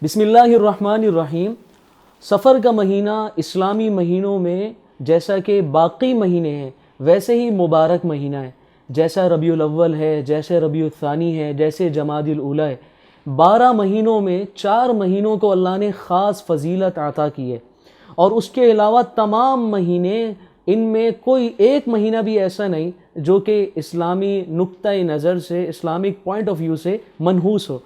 بسم اللہ الرحمن الرحیم۔ سفر کا مہینہ اسلامی مہینوں میں جیسا کہ باقی مہینے ہیں ویسے ہی مبارک مہینہ ہے، جیسا ربیع الاول ہے، جیسے ربیع الثانی ہے، جیسے جمادی الاولی ہے۔ 12 مہینوں میں 4 مہینوں کو اللہ نے خاص فضیلت عطا کی ہے، اور اس کے علاوہ تمام مہینے، ان میں کوئی ایک مہینہ بھی ایسا نہیں جو کہ اسلامی نقطۂ نظر سے، اسلامک پوائنٹ آف ویو سے منحوس ہو۔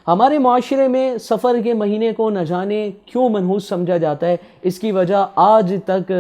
ہمارے معاشرے میں سفر کے مہینے کو نہ جانے کیوں منحوس سمجھا جاتا ہے، اس کی وجہ آج تک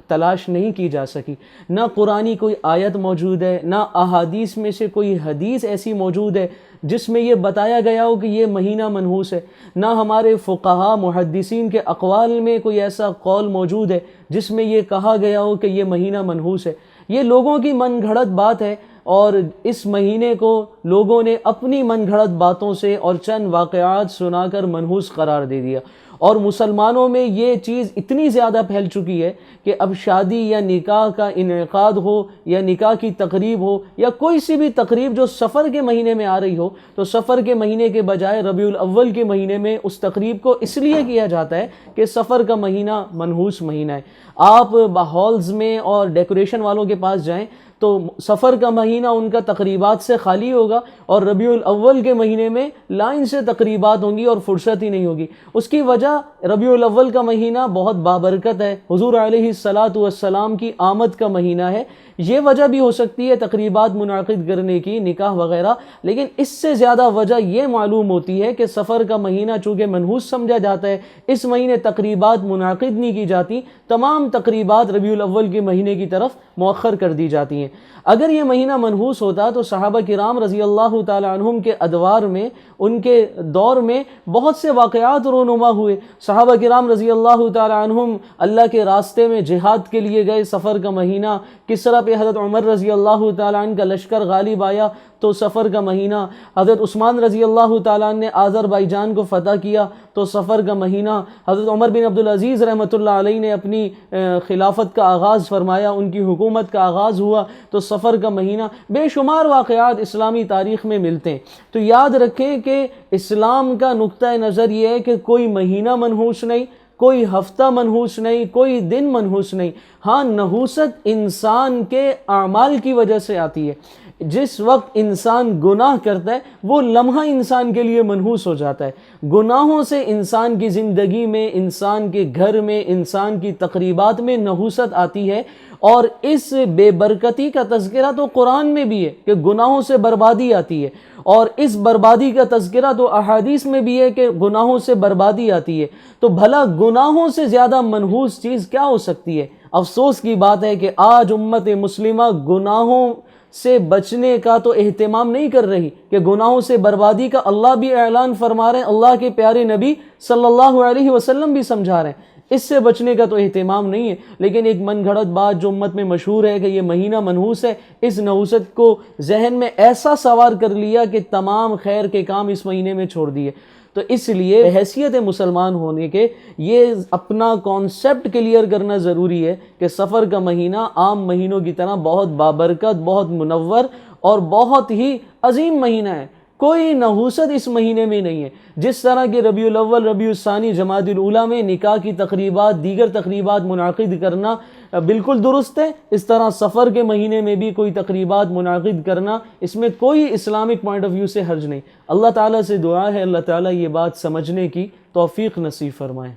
تلاش نہیں کی جا سکی۔ نہ قرآنی کوئی آیت موجود ہے، نہ احادیث میں سے کوئی حدیث ایسی موجود ہے جس میں یہ بتایا گیا ہو کہ یہ مہینہ منحوس ہے، نہ ہمارے فقہاء محدثین کے اقوال میں کوئی ایسا قول موجود ہے جس میں یہ کہا گیا ہو کہ یہ مہینہ منحوس ہے۔ یہ لوگوں کی من گھڑت بات ہے، اور اس مہینے کو لوگوں نے اپنی من گھڑت باتوں سے اور چند واقعات سنا کر منحوس قرار دے دیا، اور مسلمانوں میں یہ چیز اتنی زیادہ پھیل چکی ہے کہ اب شادی یا نکاح کا انعقاد ہو، یا نکاح کی تقریب ہو، یا کوئی سی بھی تقریب جو سفر کے مہینے میں آ رہی ہو، تو سفر کے مہینے کے بجائے ربیع الاول کے مہینے میں اس تقریب کو اس لیے کیا جاتا ہے کہ سفر کا مہینہ منحوس مہینہ ہے۔ آپ ہالز میں اور ڈیکوریشن والوں کے پاس جائیں تو سفر کا مہینہ ان کا تقریبات سے خالی ہوگا، اور ربیع الاول کے مہینے میں لائن سے تقریبات ہوں گی اور فرصت ہی نہیں ہوگی۔ اس کی وجہ ربیع الاول کا مہینہ بہت بابرکت ہے، حضور علیہ السلام کی آمد کا مہینہ ہے۔ یہ وجہ بھی ہو سکتی ہے تقریبات منعقد کرنے کی، نکاح وغیرہ، لیکن اس سے زیادہ وجہ یہ معلوم ہوتی ہے کہ سفر کا مہینہ چونکہ منحوس سمجھا جاتا ہے، اس مہینے تقریبات منعقد نہیں کی جاتی، تمام تقریبات ربیع الاول کے مہینے کی طرف مؤخر کر دی جاتی ہیں۔ اگر یہ مہینہ منحوس ہوتا تو صحابہ کرام رضی اللہ تعالی عنہم کے ادوار میں، ان کے دور میں بہت سے واقعات رونما ہوئے۔ صحابہ کرام رضی اللہ تعالی عنہم اللہ کے راستے میں جہاد کے لیے گئے، سفر کا مہینہ کسریٰ پہ حضرت عمر رضی اللہ تعالی عنہ کا لشکر غالب آیا تو سفر کا مہینہ، حضرت عثمان رضی اللہ تعالیٰ عنہ نے آذربائیجان کو فتح کیا تو سفر کا مہینہ، حضرت عمر بن عبدالعزیز رحمۃ اللہ علیہ نے اپنی خلافت کا آغاز فرمایا، ان کی حکومت کا آغاز ہوا تو سفر کا مہینہ۔ بے شمار واقعات اسلامی تاریخ میں ملتے ہیں۔ تو یاد رکھیں کہ اسلام کا نقطۂ نظر یہ ہے کہ کوئی مہینہ منحوس نہیں، کوئی ہفتہ منحوس نہیں، کوئی دن منحوس نہیں۔ ہاں، نحوست انسان کے اعمال کی وجہ سے آتی ہے۔ جس وقت انسان گناہ کرتا ہے وہ لمحہ انسان کے لیے منحوس ہو جاتا ہے۔ گناہوں سے انسان کی زندگی میں، انسان کے گھر میں، انسان کی تقریبات میں نحوست آتی ہے، اور اس بے برکتی کا تذکرہ تو قرآن میں بھی ہے کہ گناہوں سے بربادی آتی ہے، اور اس بربادی کا تذکرہ تو احادیث میں بھی ہے کہ گناہوں سے بربادی آتی ہے۔ تو بھلا گناہوں سے زیادہ منحوس چیز کیا ہو سکتی ہے؟ افسوس کی بات ہے کہ آج امت مسلمہ گناہوں سے بچنے کا تو اہتمام نہیں کر رہی، کہ گناہوں سے بربادی کا اللہ بھی اعلان فرما رہے ہیں، اللہ کے پیارے نبی صلی اللہ علیہ وسلم بھی سمجھا رہے ہیں، اس سے بچنے کا تو اہتمام نہیں ہے۔ لیکن ایک من گھڑت بات جو امت میں مشہور ہے کہ یہ مہینہ منحوس ہے، اس نحوست کو ذہن میں ایسا سوار کر لیا کہ تمام خیر کے کام اس مہینے میں چھوڑ دیے۔ تو اس لیے حیثیت مسلمان ہونے کے یہ اپنا کانسیپٹ کلیئر کرنا ضروری ہے کہ سفر کا مہینہ عام مہینوں کی طرح بہت بابرکت، بہت منور اور بہت ہی عظیم مہینہ ہے۔ کوئی نحوست اس مہینے میں نہیں ہے۔ جس طرح کہ ربیع الاول، ربیع الثانی، جمادی الاولی میں نکاح کی تقریبات، دیگر تقریبات منعقد کرنا بالکل درست ہے، اس طرح سفر کے مہینے میں بھی کوئی تقریبات منعقد کرنا، اس میں کوئی اسلامک پوائنٹ آف ویو سے حرج نہیں۔ اللہ تعالیٰ سے دعا ہے اللہ تعالیٰ یہ بات سمجھنے کی توفیق نصیب فرمائے۔